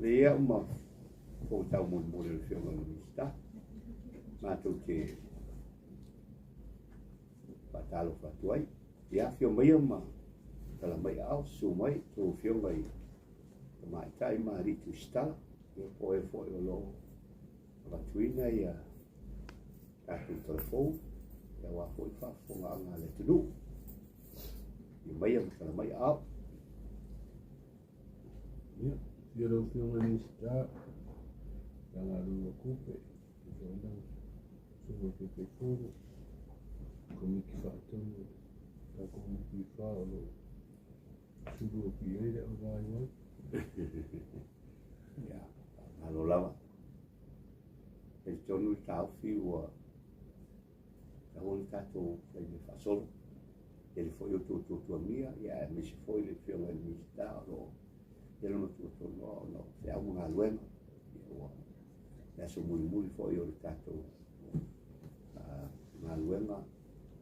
Ia uma ko tau mo le fiona le mista. Ma tu ke patalo fatuai. Ia fio mai ma kala mai au su mai tu fio mai. Mai tai ma ri tu sta. Ia po e fo lo. Ma tuina ia ta tu telefon. Ia wa fo fa fo nga le tu. Ia mai kala mai au. Ia dia lo fio mai mista. Kala lu kupe. Então, sobre o que for, como que faz tudo, tá como que fala, sobre o que ele vai hoje. Ya, kalau lama, pensiun tahu view, kalau kita tu lagi fasol, jadi foi tu mia, ya mesti foi le film ele está lo, ele não tu no, se há uma luena, ya so muy foi o tato. Ngaluenga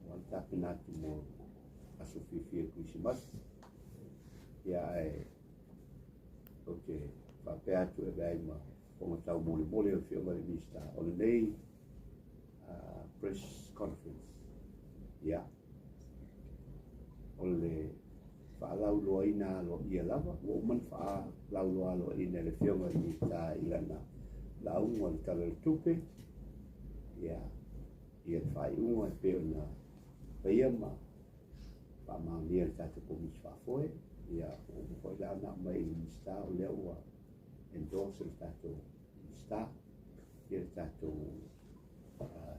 wanta pinatu mo asufifi Christmas ya okay papea tu e vai ma como tau mole o filme de vista on the press conference ya ole fa lau lo ina lo ia lava o man fa lau lo ina le filme de vista ilana lau ngon talo tupe ya ia fai unga pe na peia ma pa ma mia tatu ko mi fa foi ia o foi la na mai sta o le o endorse tatu sta ia tatu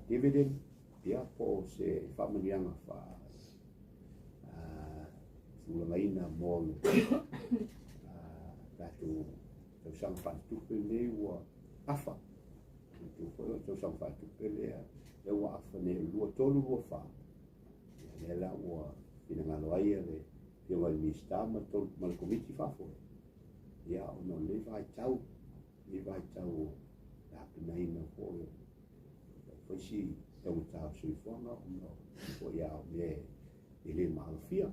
dividend ia po se familia ma fa sulla maina mo tatu sang fa tu pe le o afa tu foi o sang fa tu pe le e wa afane lua tolu lua fa e la wa ina ngalo ai le e wa mista ma tolu ma komiti fa fo ya no le vai tau la pinai na fo foi si e un tau sui fo no fo ya me ele ma fia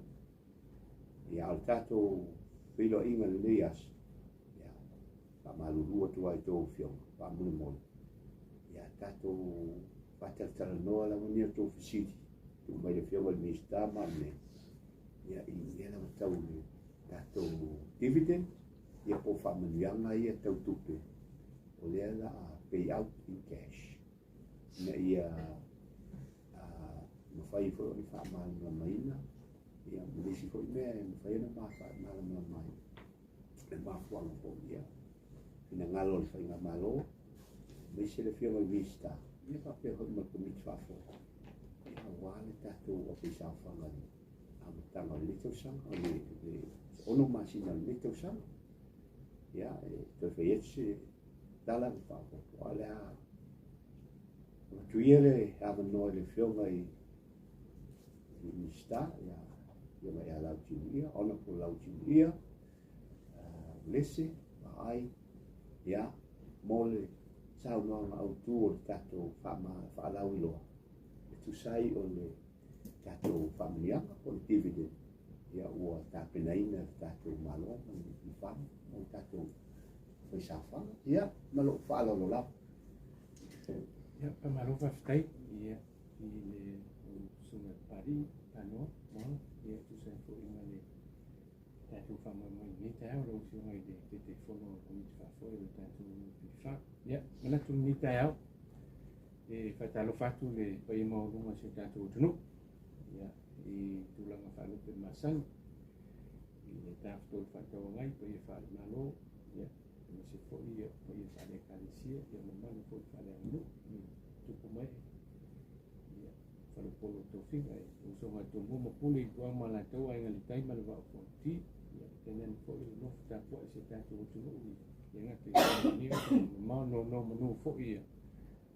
ya al tato filo inga le lias ya pa malu lua tu ai to fio pa mo ya tato patar no la monia to fisiti tu mai le fiamal mista mamne ya ia na tau ni tato dividend ia po familianga ia tau tupe o le la pay out in cash na ia no fai fo ni fa mal na maina ia mo si fo me no fai na ma fa na mai e ma fo no po ia ina ngalo fai na malo me se le fiamal mista ia pape ho ma komiti fa fo ia wale tatu o pe sa fa ngani am tanga le to sang o le ono masina le to sang ia to feietse dala fa fo wale a tu iele ave no le fio mai ni sta ia mai a Lautimuia ono po Lautimuia Uelese Vaai ia mole sau no au tu tato fa la wilo tu sai o le tato familia o dividend ia o ta penaina tato malo ni fa o tato foi safa ia malo fa lo la ia pa malo fa stai ia le sunga pari ano mo ia tu sai fo ingale tato fa mo ni ta o si ngai de te fono ko mi fa fo le tato fa ya mana tu ni tau e fatalo fatu le pai mo lunga se tatu tunu ya e tu langa falu pe masan e tafto fato ngai pai fa malo ya ni se fo ia pai fa le kalisia ya mo mano fo fa le no tu ko mai ya falu polo to finga e so ma tu mo puli to mala to ai ngali tai mal va fo ti ya tenen fo no ta po se tatu tunu yang ni mau no manu fo ia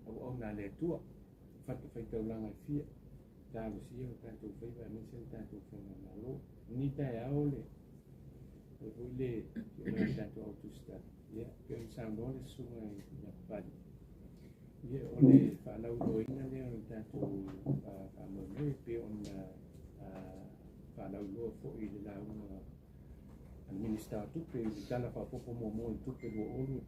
au na le tua fatu fai tau langa fia ta lo sia ta tu fai va mi sen ta tu fai na lo ni ta au le o le ta tu auto sta ya pe sa no le su na pa ia o le fa la u ina le ta tu pa mo me pe on fa la u fo i la minister tupe i tala whapopo mo i tupe lo olu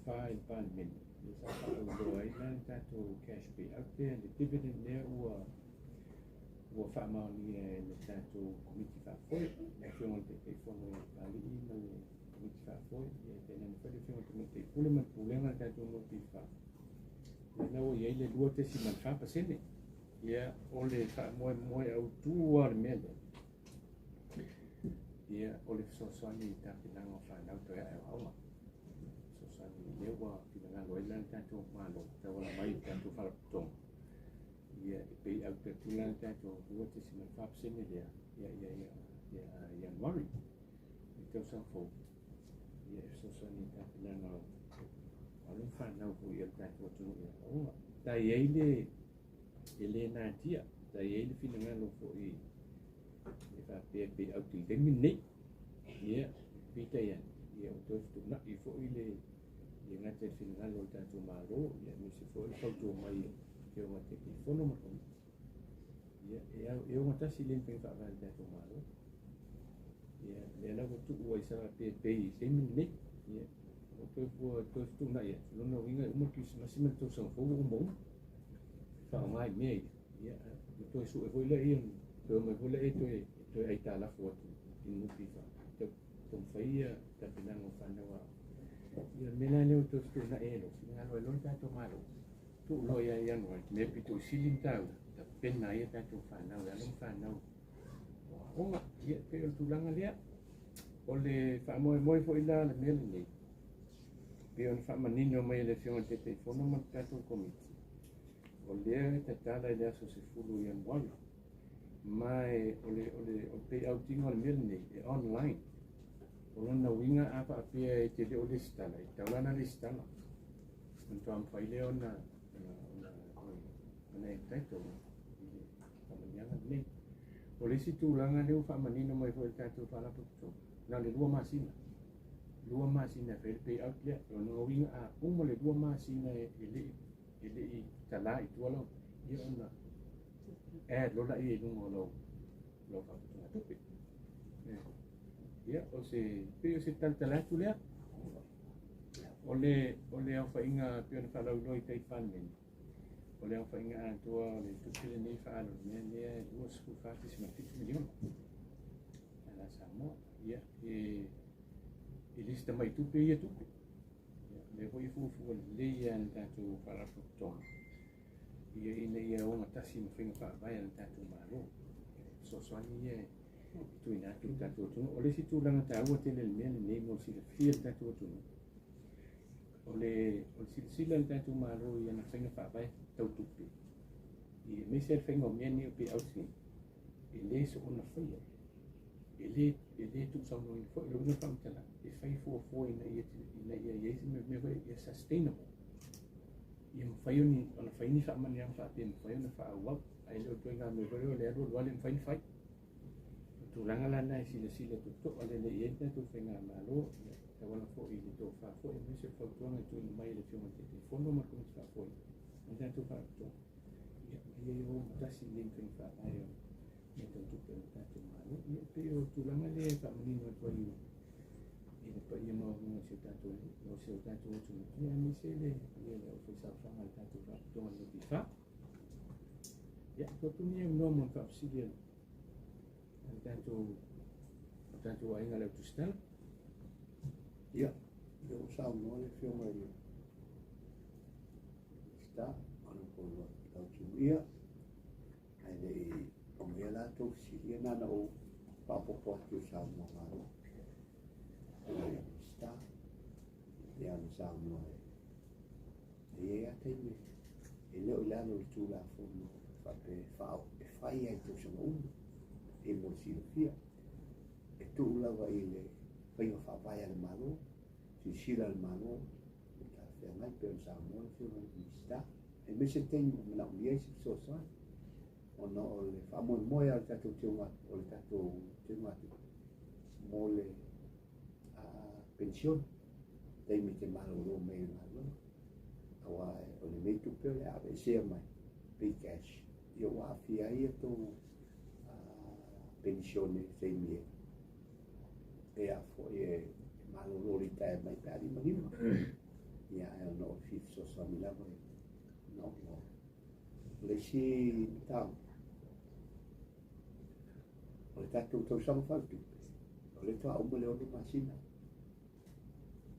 wha i parliament. Le sa wha ai lan tātou cash pay out there, le dividend lea ua wha maoni le tātou committee whafoe, le whionga te pei whono i pali i ma le committee whafoe, i tēnā ni whare whionga te te pule man pulenga tātou mo ti wha. Le nau i eile lua te si man whapasene, ia o le wha moe au tūua le mea le. Ia o le sosoani i tāpilanga o whanau toi a e aunga. Sosoani i lewa pinanga loela tātou malo, tawala mai tātou wharaputonga. Ia e pei au te tūlanga tātou lua te si man whapasene lea, ia Januari. I tau sanfo. Ia e sosoani i tāpilanga o alu whanau ko i a tātou atunu i a aunga. Tai eile e le nātia, tai eile pinanga lo fo i pe au ti te minei ia pita ia o toi tu na I fo ile ia ngate finga lo tātou malo ia me se fo I fautu mai ke o te ki fono mo ia e o ngata si len penga va tātou malo ia le na tu o isa pe te minei ia o toi tu na ia lo no winga o mo ki se masima to so fo o mo fa mai me ia toi su e fo ile ia to me fo le toi ai tala foto in muti fa to faia ta pinanga whanau ia mena leo to stu na elo nga lo lo ta to malo tu lo ia no me pito silin tau ta pena ia ta to whanau ya lo whanau o ia pe tu langa lea o le fa mo fo ila le mele nei pe on fa manino mai le fiona te fono ma ta to komiti o le ta tala ia so se fulu ia mo mai o pay out tingo al milne online o lona winga apa apia e te o listana I taulana listana unto am faile ona e taito kamanyanga nei o le situ langa leo fa manino mai fo tato fala puto na le lua masina pay out le o winga a umo le lua masina ele I tala I tualo ia ona lo la I lungo lo fa tupe ia o se pe se tantala tu le o le au fa inga pe ona fa lo tai fanmen o le au fa inga to le tu le nei fa lo ne lo su fa ti ma fitu milion ala samo ia e lista mai tupe ia tupe le ho I fu le ia nda tu para futon ia ina ia o matasi ma whinga whaavai ana tātou malo sosoani ia tu ina tu tātou atunu o le si tūlanga tā ua tele le mea le nei mo si le fia tātou atunu o le sila le tātou malo ia na whinga whaavai tau tupe ia me se whinga o mea ni o pe ausi e le so ona whaia e le tu sauno I fo e luna whamtala e whai fua ina ia isi me ia sustainable ia mawhaioni ona whaini whaamani ang whaapia mawhaiona whaawau ai leo toi ngā me kore o le aru wale mwhaini whai tūlanga lana e sila tuto ale le ienta tu whainga malo ta wana fo I le tō whaafo e mese whautuanga tu ina mai le whionga te whono ma kumiti whaafo I ta tu whaafo ia o matasi le mwhaini whaafai o ia tau tupe o tātu malo ia pe o tūlanga le whaamanino atua I pa ia mau ngai se tātou o se tātou tu ia mi se le ia le o sa whanga tātou whaafo le pifa ia tu ni no mo ka psilia tātou ainga le tu stela ia le o sa mo le whionga I sta ana ko Lautimuia ai le o mea la tau silia nana o papopo atu sa mo ngaro sta le ana sa mo e ia teime e leo ilano I tu la fono fape fao e fai ai tu sa mo e mo silofia e tu lava I le whainga whawai ale malo si sila ale malo e ta whengai pe o sa mo le whionga I sta e me se tengi o mana ulia si sosa o na o le whamoe moe al tatou tionga o le tatou tionga mo le pension teimi te malo ro mei malo awa o le mei tupe o le awe sea mai pay cash ia wafia ia tō pensione teimi e e Afoa e malolo le tae mai pe ali manima ia e no fif so sa milava no le si tau o le tatu tau sama faltu o le toa uma le ono masina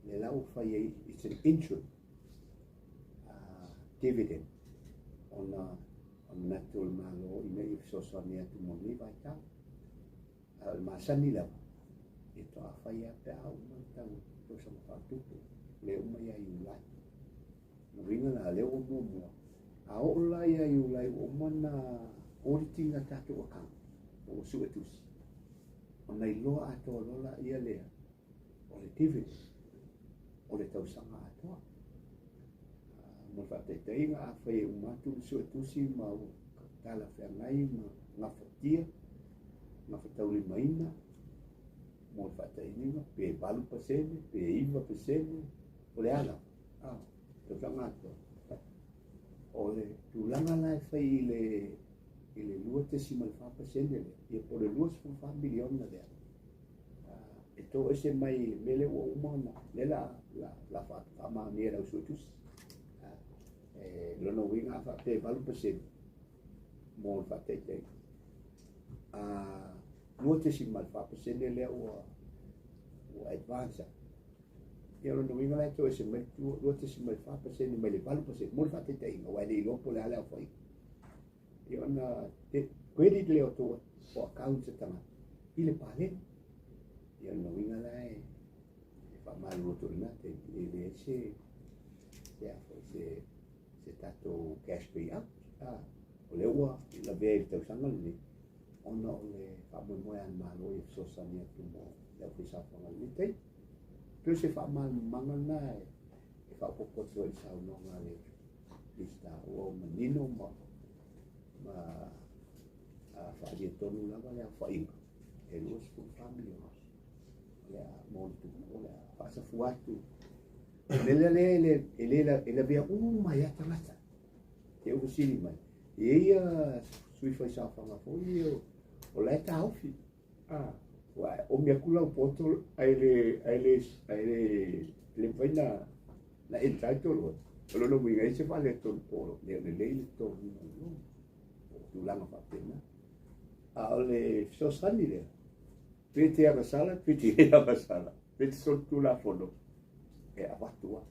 le lau fai e it's an interim dividend ona natul malo ina if so sa ni atu moni vai tau al masani lava itu apa ya tahu tentang tu sama faktu leu mai ai ulai ringa na leu mo a ulai ai ulai o mana oritinga tatu akang o suetus ona ilo ato lola ia le o le dividend o le tau sanga ato mo fa te teinga a fai umatu suetusi ma tala fe ngai ma ngafatia ma fatau maina mo whatainga, pe 4%, pe 5%, o le ala. Te whangato. O le tūlanga lai whai i le 2.5% ia po le 2.5 miliona lea. E tō ese mai le mele o umana, le la whama nera o suetus. Lono winga wha pe 4% mo le whataitei. 2.5% lea o advance. Ia lono winga lai tō ese mai 2.5% mai le 4%. Mo le whataitei inga wai le ilopo le ala o whai. Ia ona credit leo tō o account tanga. I le pale. Ia lono winga lai e whamalu roto ina te le ese se tato cash pay out. O le ua la vea i tau sanga luni. Ona o le whamoe an malo i sosani atu mo le whisawhanga litei. Pio se whamanu mangana e whapopoto i sao nonga le lista o manino ma whaadia tonu lava le a whainga. E luas fu family o le a montu o le a whasafu atu. Le vea mai atangata. Te uku siri mai. E ia sui whaisawhanga fo o lai taufi. O mea kula o poto ai le vaina na entitled o. O lono mwinga ese vale tonu poro. Le leile tonu no. O langa whapena. O le sosani lea. Pete a masala, pete e a masala. Pete sotu la fono. E a watua.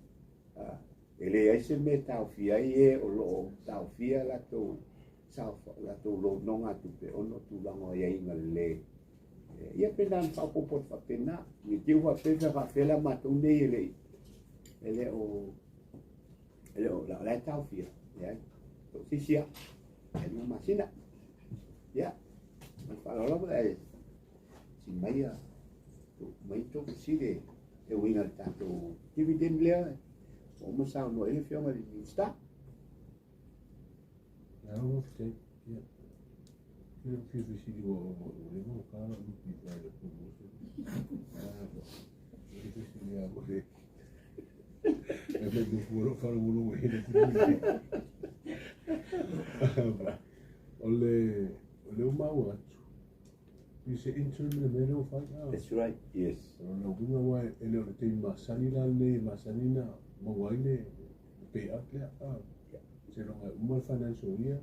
E le aise me taufia e o lo taufia la tau la tau lo nonga tupe ono tu lango ia inga le. Ia pena pa popot fa pena ni tiu wa pena fa fela matu nei le. Ele o la taufia, ya. To sisia. E no masina. Ya. Ma fa lo ba e. Si maia to mai to sire e winga tanto dividend le. O mo sa no ele fiona di sta. Não sei. Eu fiz o estilo o levou o cara do pizza da promoção. Eu fiz o agora. Eu pego o furo para o volume ele. Olha o mau acho. Isso é interno mesmo faz. That's right. Yes. Não bunga vai ele tem masanina le masanina mawai pay up le. Se non è un financial year,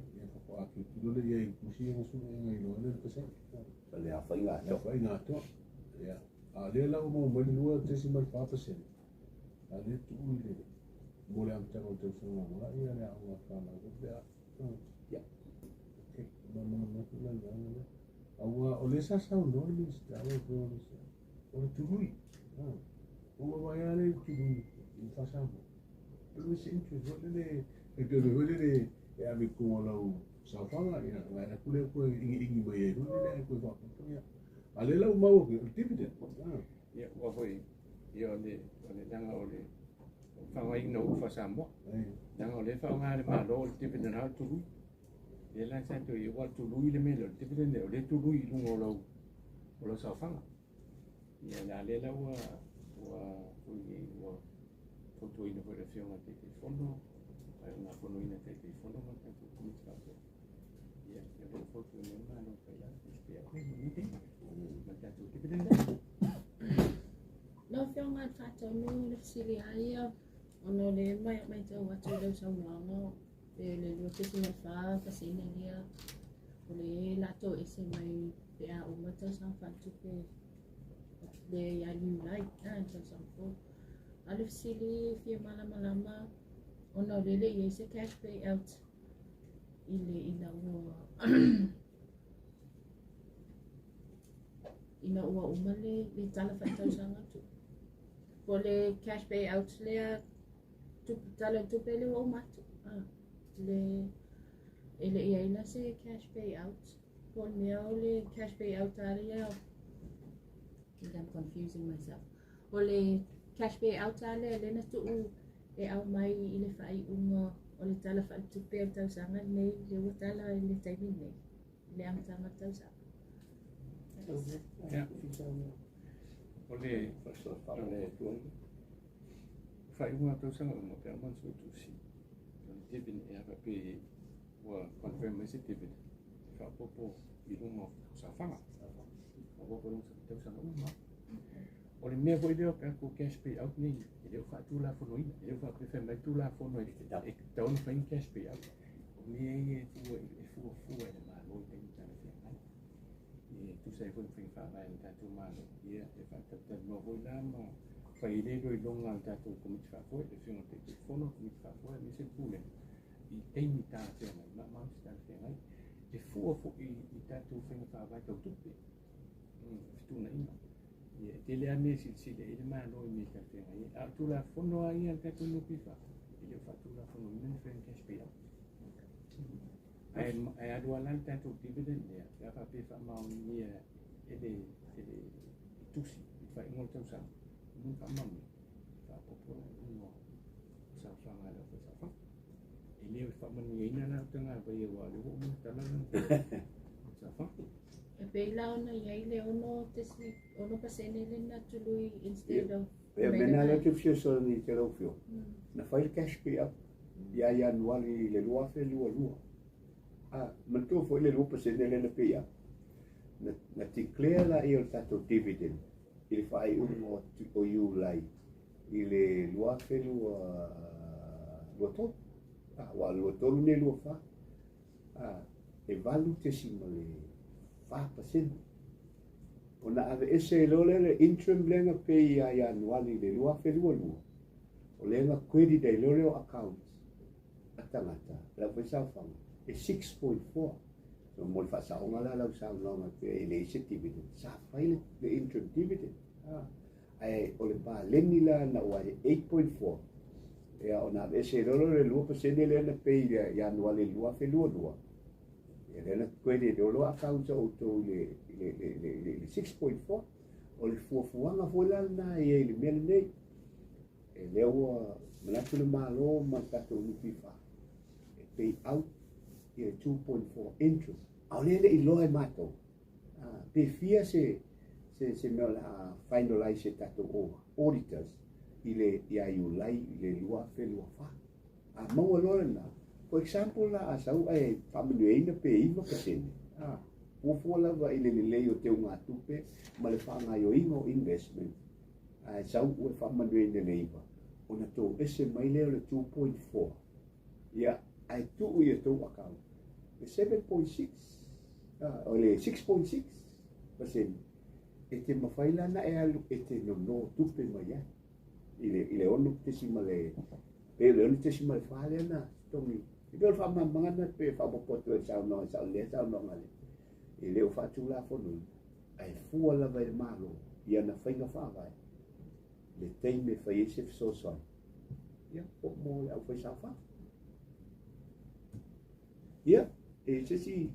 a che tu le hai così non sono in il presente. Le ha fai nato. Ya. A le la mo mo lu 3.5%. A le tu le mo le am tano te sono la ia le ha fama ya. Ya. Ok. No la ya. Awa o le sa no ni sta o pro ni sta. O tu lui. O vai ale tu lui. In fasamo. Però se in tu le e te lo vedere e ave con la sa fanga ina la kule ko ingi mai e le ko fa ya ale la mau ke dividend ya wa foi yo le danga ole fa mai no fa sambo danga ole fa ngare ma lo dividend ha tu ye la sa to yo tu lui le melo dividend ole tu lui lungo lo sa fanga ya la le la wa tu ina por fiona te fondo una fonoina te fondo ma te come sta ya yo foto ne ma no fa ya spia ma te dividend mat whātau no le fasili aia. Ono le mai tau watu lau sau noano. Le lua pesi mai wha, pasine lia. O le lato ese mai pe a uma tau sang whatupe. Le ia liu lai, tau sang fo. A le fasili fia malama. Ono le ia se cash payout. Ina ua ina ua uma le tala whaitau sanga tu. Ko le cash payout lea tala tupe le ua umatu. Le ia ina se cash payout. Ko mea o le cash payout aria. I'm confusing myself. O le cash payout aria le na tu e au mai i le whai unga o le tala wha tupe au tau sanga nei le ua tala i le taimi nei. Le ang tanga tau sanga. Ja. O le whai unga tau sanga o te aman so tusi. Dividend e apa pe wa confirmation dividend. Whapopo i runga sa whanga. Whapopo runga tau sanga uma. O le mea hoi leo ka ko cash payout nei. I leo wha tu la whono ina. I leo wha prefer mai tu la whono e tauna whain cash payout. O mea e fua e le maa loi taimi tana whia mai. Tu sai fun fing fa mai ta tu malo ia e fa ta no voi la ma fa ile do longa ta tu komit fa foi e fino te fono komit fa foi mi se pule I te mi ta te mai ma sta te mai e fu I ta tu fing fa vai ta tu pe tu na ina ia te le ame si le ile ma no mi ta te mai a tu la fono ai ta tu no pifa ile fa tu la fono men fing cash pay ai adua lan tanto dividend ya ya fa pe fa ma ni ele tusi fa mo tau sa mo fa ma ni fa popo no sa fa ma la sa fa ele fa ma ni ina na tanga ba ye wa le mo ta la sa fa E pe la ona ia le ono pasene le na tului instead of e mena la te fio so ni te lo fio na fa il cash pay up ya anuali le lua fe lua mentu foi le lupa se nele na pia na declare la io tato dividend il fai uno tipo you lai ile lua fe lua to wa lua to ne lua fa e valu te simale fa pasen ona ave ese le interim lenga pe ya anuali le lua fe lua o lenga credit dai lore account atangata la pesa fa e 6.4 so mo fa sa nga la sa longa pe Uelese dividend sa fai le interim dividend ai o le pa leni la na wa 8.4 e ona ese le lu pe se le na pe ya no le lu fe lu e le ko de lo account o to le 6.4 o le fuanga fola na e le mel nei e le o mana tu le malo ma ta to ni fifa e pay out 2.4 interest. Aulele I loe mato. Pe fia se me la finalize tato auditors ile ia iulai ile lua fe lua fa. Mau loe na. For example la asau ai pamenuina pe iva kasene. Ufola va ile le o te unga tupe ma le fa nga yo ingo investment. Sau u fa manuina le iva. Ona to ese mai le 2.4. Ia ai tu u ia to account. 7.6 o le 6.6% e te mawhaila na e alu e te no tupe mai ai ile onu te simale pe le onu te simale whale na tongi I peo whamamanga na pe whapopoto e sao no ngale I leo whatu la whonu ai fua lava e malo ia na whainga whawai le teime whai ese fisosoi ia po mo le au whai sa wha ia e sesi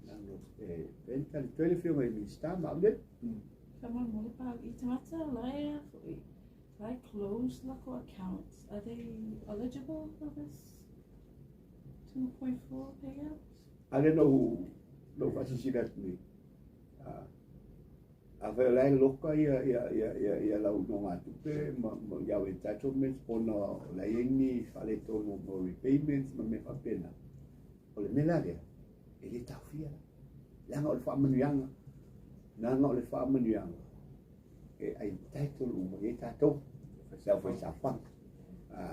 nano venta le tuele fio mai minsta ma le Come on, what about Itamata Laya? I close local accounts. Are they eligible for this 2.4 payout? I don't know no fasisi that me ave lai loka ia lau no ngatu pe ma ia entitlements pona lai ni fale tono no repayments ma me papena ole mela dia ele tafia langa o fa manuanga nanga o le fa manuanga ai title uma e tatou sa foi sa fang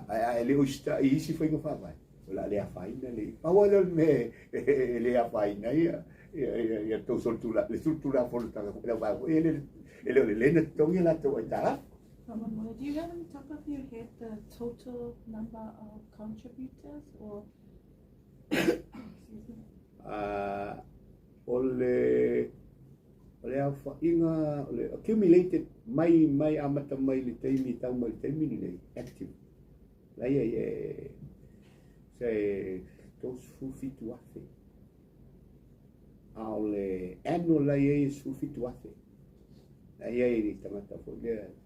ai le usta i si foi fa vai la le faina le awala me le faina ia to soltura le soltura volta la va ele le tongi la to ita. Do you have on top of your head the total number of contributors or excuse me? Ole Afoa inga ole accumulated mai amata mai le taimi tau mai taimi ni active. Lai se tos fufitu afe. Ole annual lai fufitu afe. Lai ni tamata fo le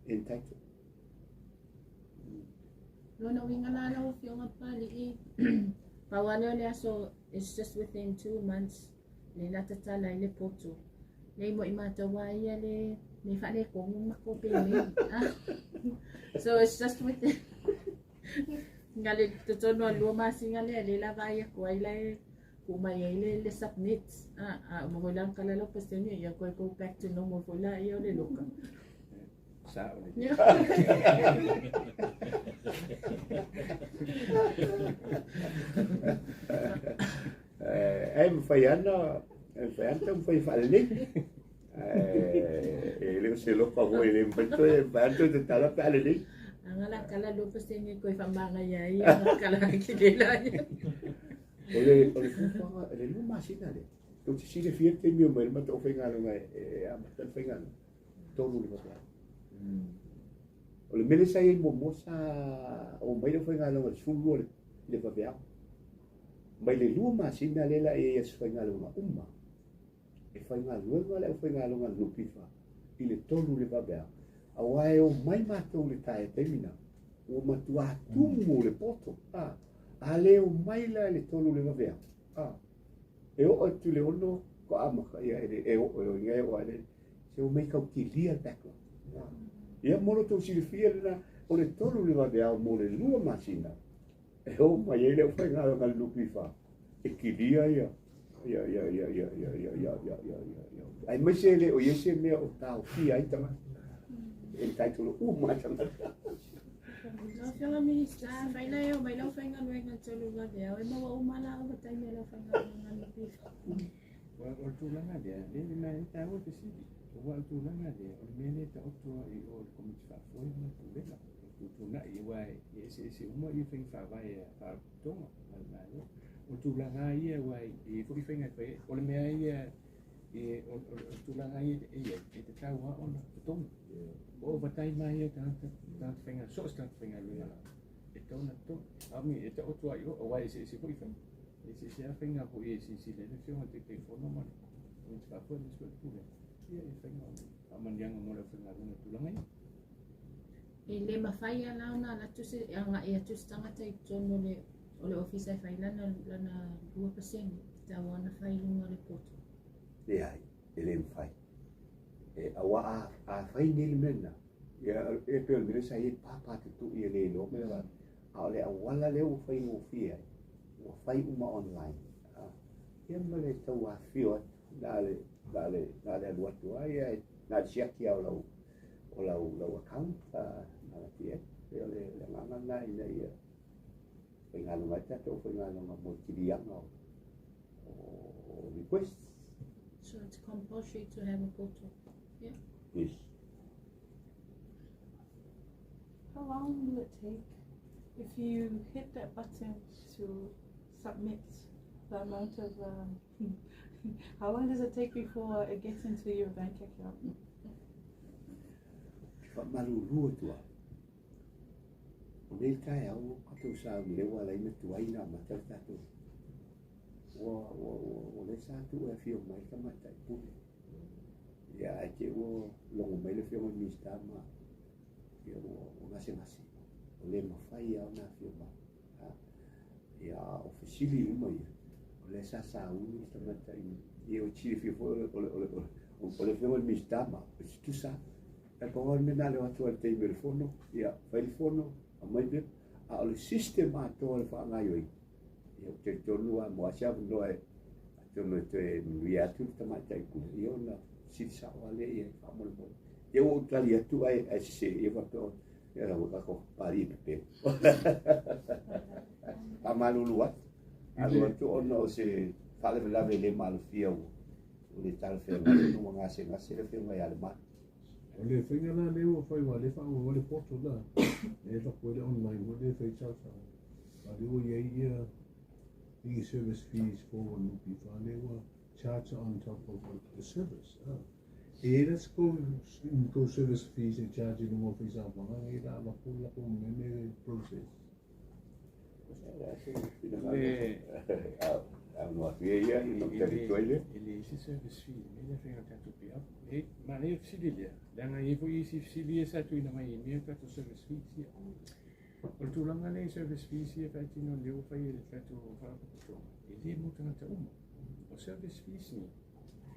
entitled. Lona winga na o fionga pali pawale le aso it's just within 2 months le latata lai le poto le mo imata waia le me fa le ko mako pe me so it's just within ngale totono lo masinga le la vaia ko ai le ko mai le submit mo lang kala lo pesteni ya ko go back to normal for la yo le loka sa em fai ana fai falli le se lo fa voi le metto e vado de tala pale lì angala kala lo pesteni ko fa manga ya kala kilela ole fa le no masina le tu ci si le fiette mio ma ma to fai ngalo ngai a ma to fai ngalo to lu le fa ole mele sai mo mosa o mai fai ngalo le sullo le fa bia mai le lua masina le la e fai ngalo ma umma e fai ngalo le fai ngalo ngalo lupifa ile tolu le fa bia awai o mai matou le tae temina o matua tumu le poto a leo mai la le tolu le vavea e o atu le ono ko amaka ia e o ngai o ale se o mai kau kilia tako ia mono to silifia na o le tolu le vavea mo le lua masina e o mai ele o fai ngalo ngal lupifa e kilia ia ai mai se le o yese me o tau fia ai tama entitled macam no fionga ministra vai na yo vai lo fenga no enga tolu ga de o mo umala o tai me lo fenga na pi o tu langa de le na ta o te si o tu langa de o me ne ta o tu o como te fa foi na tu le tu na i wai ese uma i fenga vai fa tonga na o tu langa i wai i fu fenga pe o le me ai o tu langa i e te tau o na tonga o batai mai ta fenga so sta fenga luna e tona to ami e te o tua i o wai se fu fenga e se fenga po e si le fiona te ke fono ma o te fa ni so tu le e fenga aman yang mo le fenga luna tu langa e le mafai ala na la tu se anga e tu stanga te tono le o le office fai lana 2% ta wana fai lunga le poto ia ele fai e awa a fai nil mena ia e pe o mire sai papa tu ia le lo me va a le awala le o fai mo fia o fai uma online ia male tau a fio dale lo tu ai na check ia o la account na tie e le ngana na ina ia fai ngalo mai ta to fai ngalo mo kirianga o request. So it's compulsory to have a photo. Yeah. Yes. How long will it take if you hit that button to submit the amount of how long does it take before it gets into your bank account? Malulu tua. O nei kai au atu sa le wala ina tua ina matata tu. O le sa tu e fio mai ka mata pu. Ya ake o longo mai le fio mi sta ma. Ya o ngase. O le mafai au na fio ma. Ya officially uma ia. O le sa uni sta mata ina. Ya o chi fio o le fio mi sta ma. Tu sa e ko me na le atu al telefono. Ya fai fono a mai be a o system a to le fa ngai oi. Yo te tonu a mo asia no e tono te ria tu ta mai ku yo na si sa wale ia fa mo mo e o tali atu ai se e va to era o ko pari pe pa malulu alu atu ono se fale lave le mal fia o le tal fe no ngase le fe ngai ale ma o le whinga la leo o whai wa le wha o le poto la e ta koe le online o le whai tau tau a leo ia the service fees for nupi wha leo charge on top of the service e let's go service fees e charge no mo fees a wanga e la ma pula ko mene process no ia no territorio ele service fee me le tanto pia e ma le fisilia danga e poi si fisilia sa tu ina mai me tanto service fee o tu langa le service fee si fa ti non devo fare il tanto fa tutto e le mo tanto o service fee ni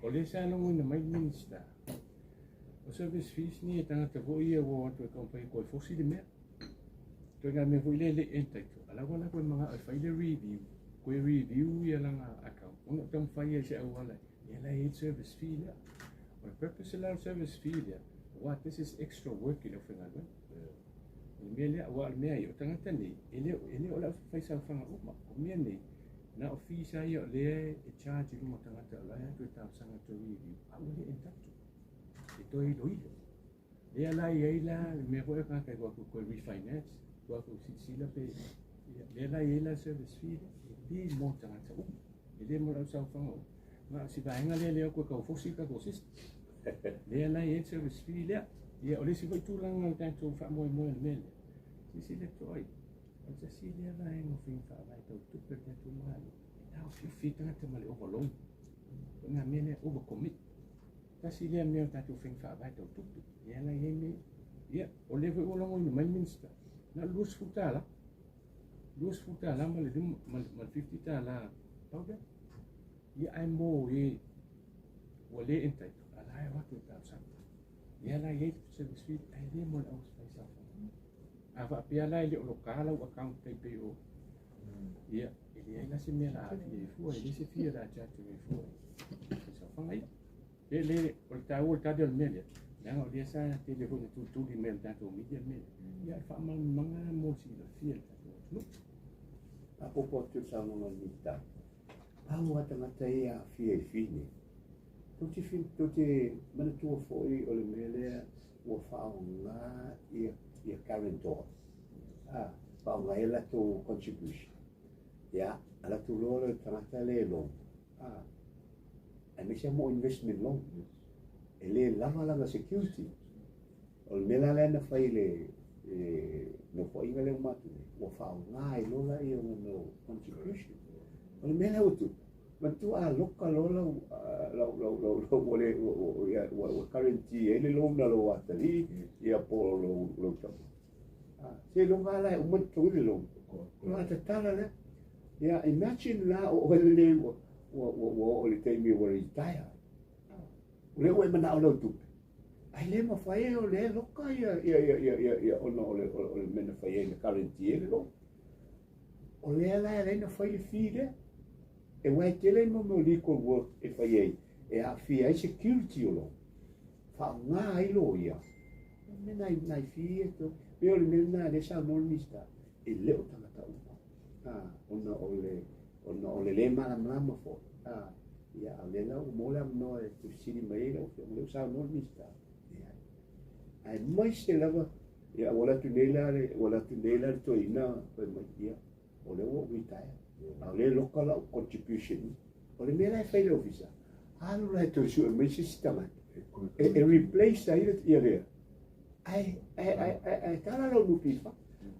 o le sa no ina mai minsta o service fee ni tanto voi o to company ko fosi de me to ga me voi le entaito ala wala ko mga fai le review ia langa account ona tam fai se awala ia la service fee la or purpose la service fee la what this is extra work in ofenga no mele wa me ai tanga tani ele ola fai sa fanga uma o me ni na office ai le e charge mo tanga ta la ya tu ta sanga to review a le intacto e to i lo ia la ia me ko ka ka ko refinance ko si la pe ia service fee di mo tanga ta ele mo la sa fanga ma si va nga le ko ka fosi ka ko sis le la service fee le ia ole si vai tu lang tanto fa mo mele si le toi o se si le la en fin fa vai to tu per tu mali now if you fit na te mali overload na mene over commit ta si le me ta tu fin fa vai to tu ia la ia ole vai o longo ni mai minsta na lus futala mali mal 50 tala pauda ia ai mo e ole entai ala ai wa tu ta sa ia la ye service fee ai le mo aus fai sa ava pia la ile lokala o account te pe o ia ele ai la se me la fi fu ele se fi la chat me fu sa fa ai ele o ta del media na o dia sa telefone tu di mail tanto media mail ia fa mal manga mo si la fi no a popo tu sa no lista au atangata ia fi ni tuti mana tu foi o le mele o fa nga ia guarantor fa nga ela tu contribution ya ala tu loro tangata le lo ame mo investment loan ele lama security o le mele ala na fai le no foi nga le matu o fa nga i lo la ia no contribution o le mele o tu Bantu loka lola o currency ele lo na lo atali ia po lo tapu se lo ngala o mo le lo no ata tala le ia imagine la o ele o le temi o retire le o mana o lo tu ai le ma fai o le loka ia o no o le mena fai le currency ele lo o le la na fai le fide e wai tele mo liko work e fai e a fi ai security lo fa nga ai lo ia me nai fi to pe o le na le sa no lista e le o tanga ta ona le mala fo ia le la o mo la no e tu sini mai lo le sa no lista ai mai se lava ia wala tu nela to ina pe mai ia o le o retire le local contribution o le mera fai le ofisa alu la to su me sistema e replace ai ia ai tala lo nupifa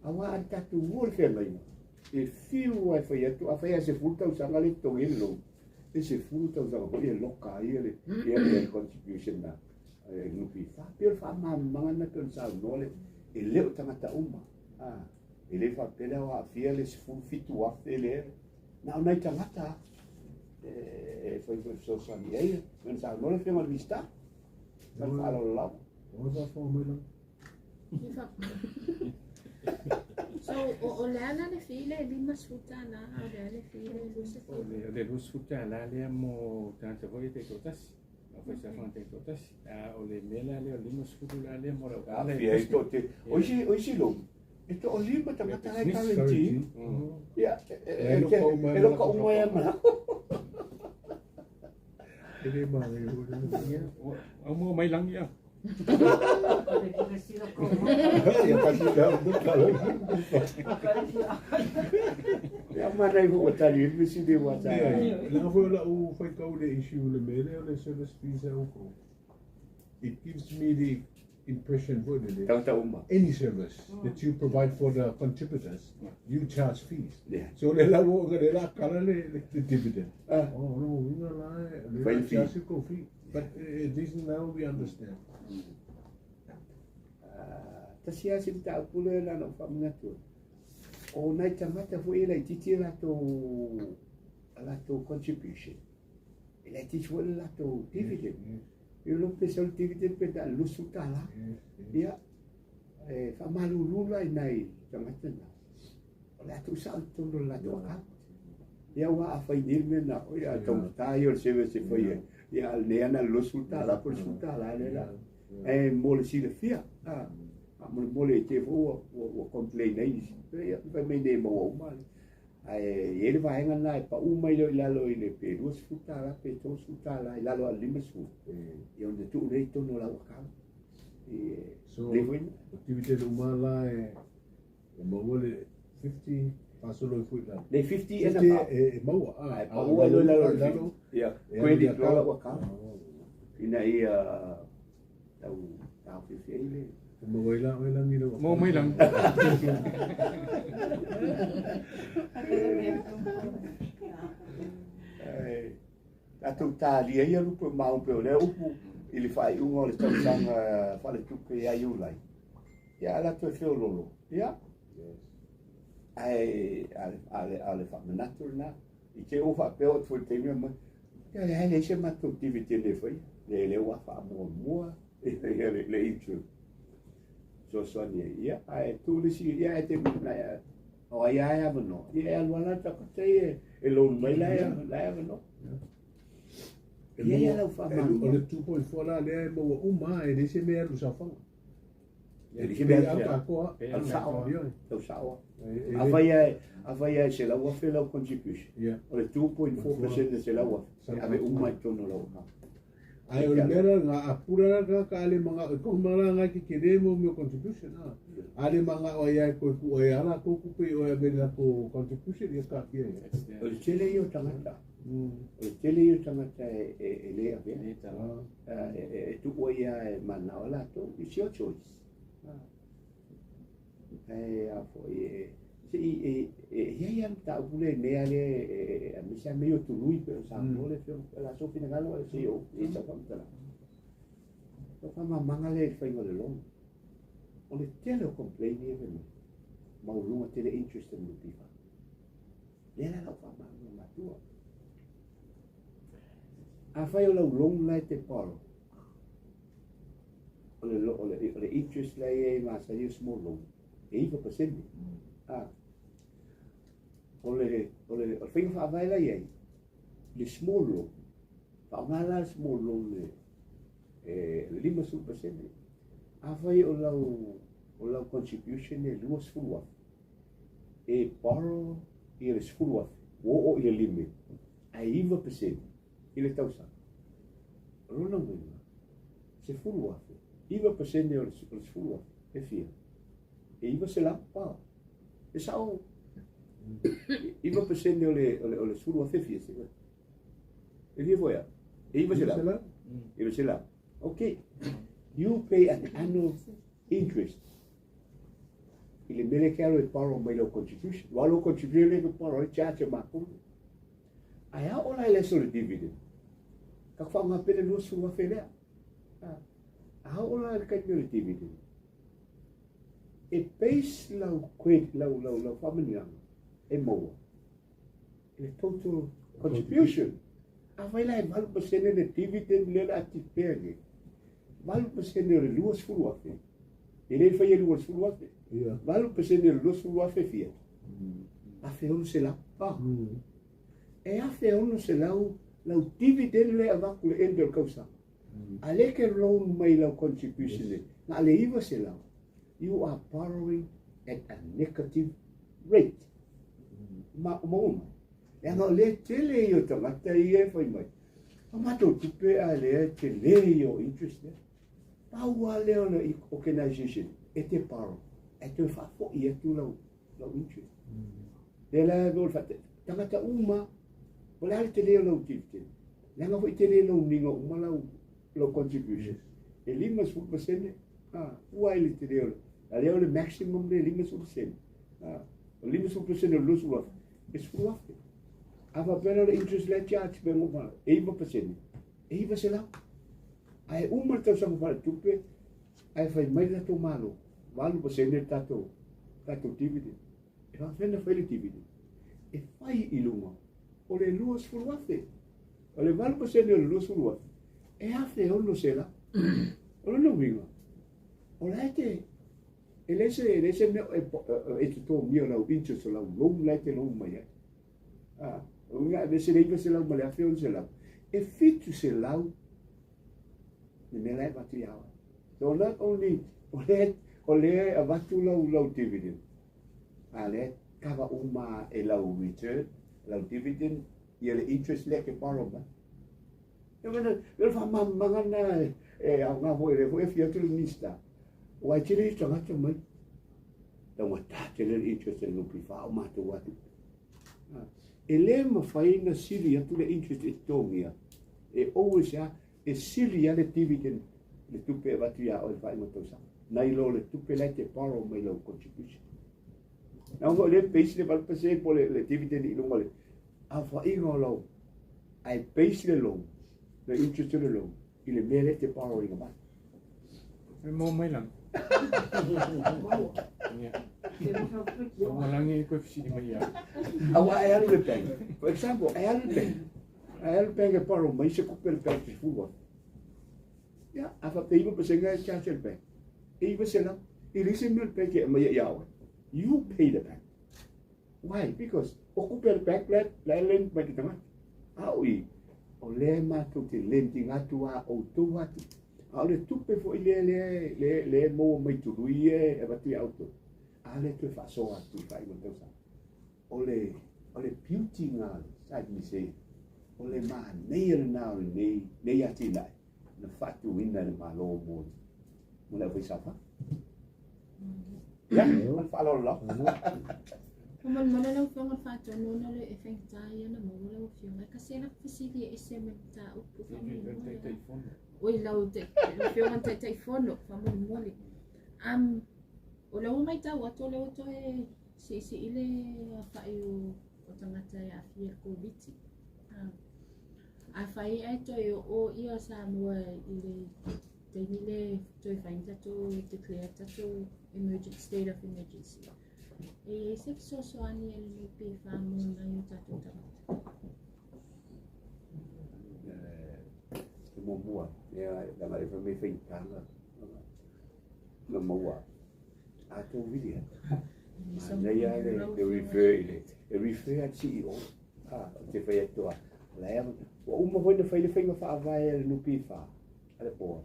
awa anta tu wol fe mai e fiu ai fai se fulta usanga le to lo e se fulta usanga ko le local ia contribution na nupifa per fa mamma na con sa nole e le tangata uma ele fa pela wa fia le full fit wa ele na una tangata foi so sa ni ai men sa no le fema vista kan fa lo la o da formula so o le ana le file li masfutana o le file lu se le lu sfutana le mo tanto voi te cotas Foi sa fonte totas. O le mela le o lima sulu la le mora. Fia ito te. Oisi lo. Ito o lima tamata lai currency. Ya. Elo ka umaya mana. Ele mare. Amo mai lang ya. Ya kasi dah bukan. Ya mana ibu tadi mesti dia buat saya. Lá foi lá o foi que o issue le mele o le service fees o ko. It gives me the impression Tahu umma. any service that you provide for the contributors, you charge fees. Yeah. So le la wo le la kala le dividend. Oh no, we not lie. Fine Le fee. charge ko fee. But at least now we understand. Tasia sim ta pule la no famina tu. O nai tamata foi la titi la to contribution. Ela titi foi la to dividend. Eu não pensei no dividend pe da lusu ta la. Ya. Fa malu lula nai tamata na. La tu sa to la to ka. Ya wa afai dirme na o ya to ta yo se foi. Ya alneana lusu ta la por su ta la la. Mole si le fia. Mole te o complain aí. Vai me dei mo mal. Ele vai hangana na pa uma ile lalo ile pe duas futala pe to futala lalo alima su. E onde tu reito no la ka. So activité umala mo le 50 pasolo foi lá. Le 50 and above. Mo pa uma ile lalo. Ya. Credit lo la ka. Ina ia tau fi ile. Mo lang nilo. Mo mai lang. Atu tali ia lupo mau pe le upu ili fai ungo le tanga fale tupe ia iulai. Ya la to fe lolo. Ya. Ale fa menatu na. Ike o fa pe o tu te me. Ya le se ma tu activity le foi. Le wa fa mo. Le itu. So ia ai tu le si ia te na ya. O ia no. Ia wala ta te e lo mai la no. Ia la fa ma. O le 2.4 la le mo uma e dise me lu sa fa. Ele que bem a cor, o sal, o sal. Avaia se la wa fe la contribution. O le 2.4% de se la wa. Ave uma tono la. Ai o mera nga apura ka ale manga ko mara nga ki queremos meu contribution ale manga o ia ko ku ia la ko ku pe o ia bela ko contribution ia ka ki o tele yo tamata o tele yo tamata e le ave tu o ia mana ola to it's your choice Afoa ia ta pule ne ale mi sa meio tu lui pe sa no le fio la so fina galo e se o e sa pamtala to fama mangale fai ngole long o le tele complain e veno ma o lunga tele interest in the pipa le la fama ma tua a fai o long la te paro o le interest la e ma sa io small long e ifa pasende ole fing fa vai la ye le small loan fa mala small loan le 5% avai o la contribution e luas fulwa e borrow e le fulwa o ile limit ai 5% ile tausa rona ngina se fulwa 5% e o fulwa e fia e iva se la pa e sao Iva percende ole suru a fefia se. E via voia. E iva se la. Iva se la. Okay. You pay an annual interest. Ile mele kero e paro mai lo contribution. Walo contribution le paro e chacha mapu. Aya ola ele so dividend. Ka fa nga pele no suru a fefia. Ah ola le ka dividend. E pays lau kwet lau family e mo e total contribution avai lai valu pasene de dividend le la ti pege valu pasene le luas fulu afe e le fai luas fulu afe valu pasene le luas fulu afe fia afe onu se la pa e afe onu se lau dividend le avaku le ender causa A le ke loan mai lau contribution le. Nga le iwa se lau. You are borrowing at a negative rate. Ma uma. E nga le tele yo tangata i e whai mai. A mato tupe a le te le yo interest le. Paua leo le organization e te paro. E te whafo i e tu lau interest. Le la dol fate. Tangata uma. O le ale te leo lau dividend. Le nga fo te le lau ninga uma lau contribution. E 5%. Ua ele te leo. A leo le maximum le 5%. O 5% le lusu wa. E suru afe. Afa pera le interest le charge pe ngoma. 1%. E iwa se lau. Ai uma tau sa mawhara tupe. Ai fai mai la tau malo. 1% tato dividend. E whawhena whaile dividend. E whai i lunga. O le lua suru afe. O le 1% o le lua suru afe. E afe ono se la. O no winga. O la te Uelese me e te tō mia lau interest lau long lai te long mai ai. O nga se leiva se lau ma le awhi on se lau. E fitu se lau ni me lai watu iawa. So not only o le a watu lau dividend. A le kawa uma e lau return, lau dividend, ia le interest le ke paro ma. E wana, wha mangana e au ngā hoi le hoi fia tulu nista. O ai tiri tangata mai. Tau ma tātele le interest e lupi whao mātou watu. E le ma whaina siri atu le interest e tōngia. E always ya, e siri ya le dividend le tupe e watu ya o e whai matausa. Nai lo le tupe le te paro mai lau contribution. Nā unga le base le valpase po le dividend i lunga le. A whainga o lau. Ai base le long. Le interest le long. I le mele te paro i ngā mai. E mō mai lang. O malangi koe fisiri mai ia. Awa e alu le peng. For example, e alu le peng. E alu peng e paro mai se kupe le peng te fuwa. Ya, afa te iwa pasenga e chache le peng. E iwa se lau. I lise me le peng ke mai iawe. You pay the peng. Why? Because o kupe le peng la len mai te tanga. Aoi. O le mātou te lending atu a o tō atu. A le tupe fo i le mo mai turui e watu i auto. A le tue whaso atu i whai matausa. O le beauty ngā, side me say, o le maa nei ala nao nei ati lai. Na whatu ina le maa loo mōni. Mo le whaisapa? Ya, man whaalo lau. Kuman mana lau whanga whātua nōna le e whaingatāi ana mō lau whionga. Ka sena whisiri e se me tā upu whamu. Oi lau te whionga tai whono whamu mōni. O lau mai tau ato leo to e si ile whai o tangata e awhia ko biti. A whai ai toi o ia sa mua i le teini le toi whaintato i declare tato emergency state of emergency. E se so ani e le pe whamu na i tato tangata. Te mō mua, danga e whamei whaitanga. Na maua. A tō viria. Nei a le refer at CEO. Te whai atoa. Lai ama. Wa uma hoi na whaile whainga whaavai e le nupi wha. Ale poa.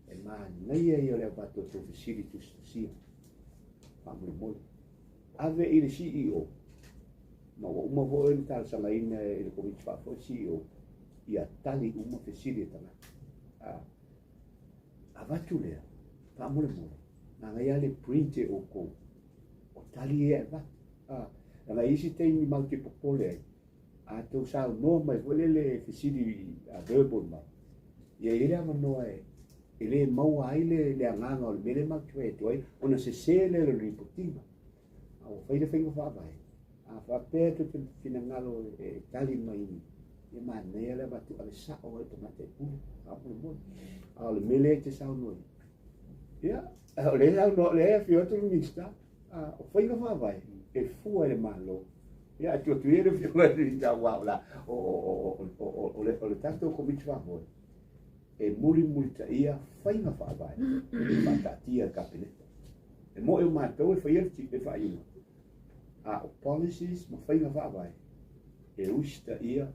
E maa nei a i o le abato tō facilities to see. Whamuri mole. Ave i le CEO. Ma wa uma hoi na tāla sanga ina e le komiti whaafo CEO. I a tali uma facility tanga. Avatu lea. Whamuri mole. Nā ngai ale printe o ko. O tali e ava. Nā isi teini mau te popole ai. A tau sao noa mai wale le fisiri a verbal mai. Ia ere ama noa e. Ele mau ai le anganga o le mele mau tue tuai. Ona se le ripotima. A o whaile whainga whaavai. A whapea tu te finangalo e tali mai ni. Ia maa nea le watu ale sao e tamate e pule. A o le mele te sao noi. Ia. O le hau no le fio tu mista. O whainga whaavai. E fua le malo. Ia tu ele fio le ta wa la. O le tato komiti whaavoi. E muri ta ia whainga whaavai. E matatia kapineta. E mo e mātou e whaia e whaia. O policies ma whainga whaavai. E usta ia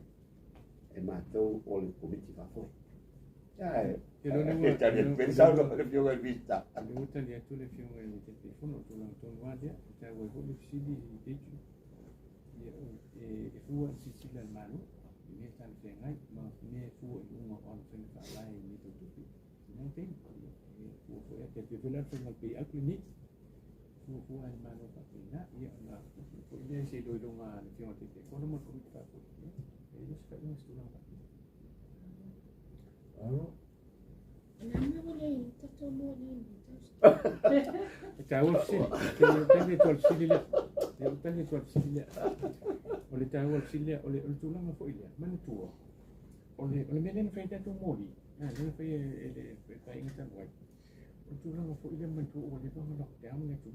e mātou o le komiti whaavoi. Pensavo che più che vista. Le utali a tu le fiume di telefono, tu non guardi, te vuoi quelli fili di e fu in Sicilia al mano, mi sta in fengai, ma ne fu in uno on fenga lai ni tutti. Non tempo, fu a che per fenga pe al clinic, fu al mano papina, io na, fu in sei doi lunga le fiume di telefono, ma come fa poi, e io sto in studio. Nama boleh tato boleh. Tahu sih, tadi tuan sila, tadi tuan sila. Oleh tahu sila, oleh tulang apa ia? Mana tua? Oleh mana faedah tu moli? Mana faedah ingatan buat? Tulang apa ia mantu oleh tu lockdown ni tu.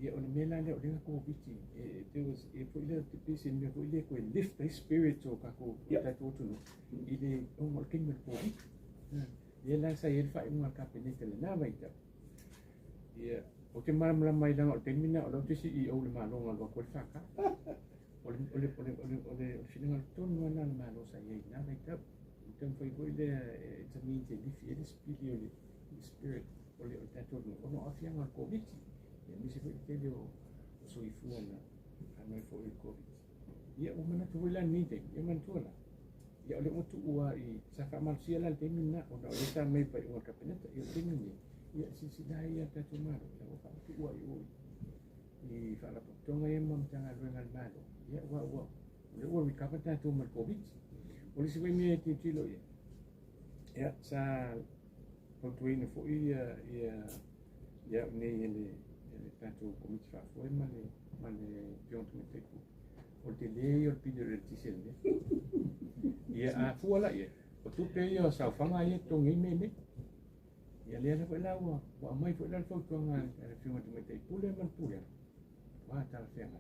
Ia oleh mana dia oleh aku bici. Itu ia tipi sini aku ia aku lift the spirit tu aku tahu tu. Ini orang mungkin berpori. Ia lah saya dapat mengaku ini kerana baik tak. Ia, okey malam mai dah orang termina orang tu CEO lima orang orang kuasa kan. Oleh dengan tu mana mana saya ini baik tak. Kita pergi boleh termin jadi dia spirit oleh tahu orang afian orang covid. Ia mesti kita dia soifuan kami for covid. Ia umana tu boleh ni dek, ia mantu lah. Ya oleh untuk uai saka manusia lah temin nak orang kita mai pai orang kapinet ya temin ya sisi daya ta cuma kalau pak tu uai ni kalau potong ayam mam jangan dengan malu ya wa we kapata tu mar covid oleh sebab ni tilo ya sa pontuin fo ya ni tanto covid fa foi mane pion tu teku o te leo pido el tisende ia Afoa la ia o tu pe ia sa fanga ia to ngi me ia le na la wa mai foi la to nga fiuma tu me te pule man pule wa ta fenga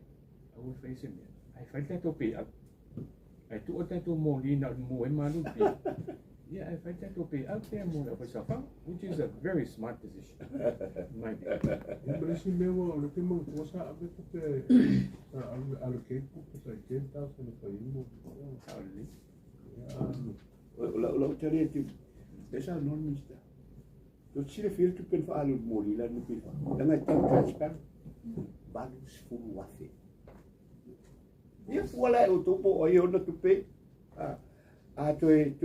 au fai se me ai fai to pe ai tu o tu mo li na mo e malu pe ia ai fai to pe au te mo la sa fanga which is a very smart decision my Berisi mewa oleh tu mung kuasa apa tu ke allocate tu pasal 10,000 per year. Hardly. Lo cari tu desa non mista. Tu sila feel tu pen fa alu mori la nu pifa. Dengan transparent bagus full wafe. Ia wala o tu po o na tu pe. Tu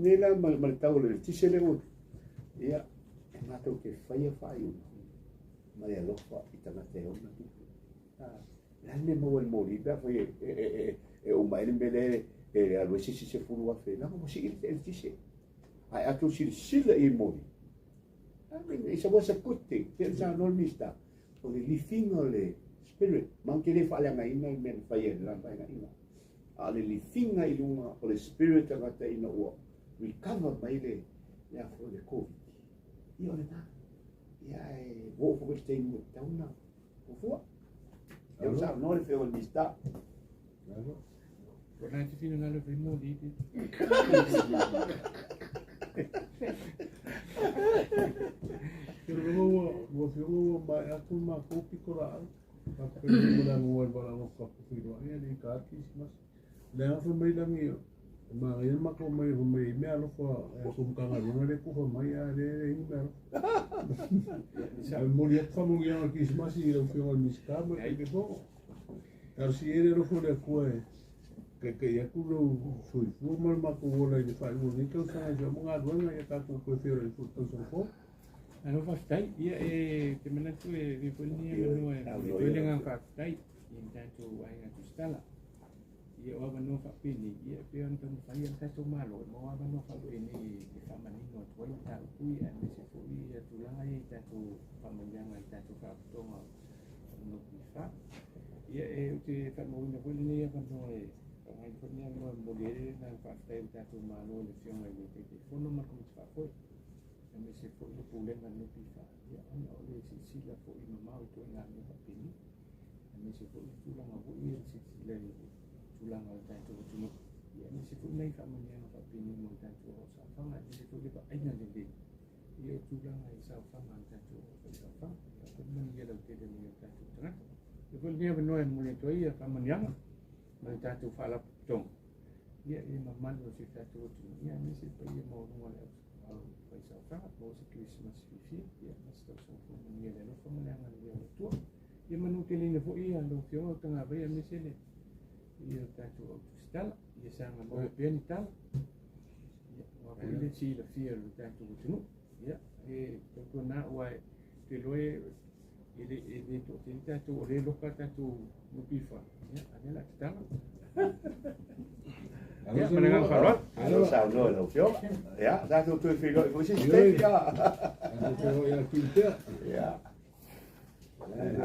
nela mal tau le tisele o. Ia na tu ke fa Maria lofa itanga te ona tu. Lane mo el mori da foi o mai mbele a lo si se fulu a fe na mo si il tise ai atu si sila I mori isa was a good thing pensa non mista o li fingo le spirit man che le fa la mai mai men fa ye la mai na ale li finga I lunga o le spirit nga te ina o recover mai le ya for the covid I ole na ya wo fo ke mo tauna o fo eu sa no le fe o mista Por nanti fino na le primo di. Kalau mau mai aku mah kopi koran. Tapi mula mual bala mo kopi ro ya di kaki mas. Dah aku mai lang iyo. Ma yan mako mai me alo ko kanga ro le ko mai ya le imber. Sa mulia como ya ki mas I lo fio mis cama e que bo. Si ere ro ko le ko que ya culo soy formal ma ko wala I fa mo ni ko sa jo mo ngadwa ya ka ko ko fio le futo so ko. Ano fastai ia te menatu di polni no e dengan fastai in tanto ai na stala ia wa no fa pini ia pe on tan fai an tanto malo mo wa no fa ini di fa manino to wa ta kui an se fu ia tu la ai tanto fa manjanga tanto fa to no fa ia te fa mo no polni ia quando ai polni no mogere na fastai tanto malo le fiona ai te fono ma come fa poi kami se po ile pulen na no pifa ya ana ole sila po I mama to na no papini kami se po tulang abu I sila tulang al tanto tumo ya ni se po nai kami na papini mo tanto sa fanga ni se po ile ba ai na de ia tulang ai sa fanga tanto sa fanga ya ko man ia lo te de ni tanto tanga ko ni ba no mo le to ia kami yang mo tanto fala tong ia e mamalo se tātou tu ia nisi pa ia mo runga le au pai sa fa mo se Christmas fifi ia mas tau sa fu ia le no fa mo le anga le o tua ia manu te lina fo ia lo fio tanga vai a nisi le ia tātou au tu stala ia sanga mo pe ni tal ia wa ko le si la fia lo tātou tu ia e ko na wa te loe ele to te tātou le lo ka tātou no pifa ia ana la tala Alo menengang kalot. Alo sao no lo fio. Ya, da tu tu filo, ko si steak ya. Alo ya filter. Ya.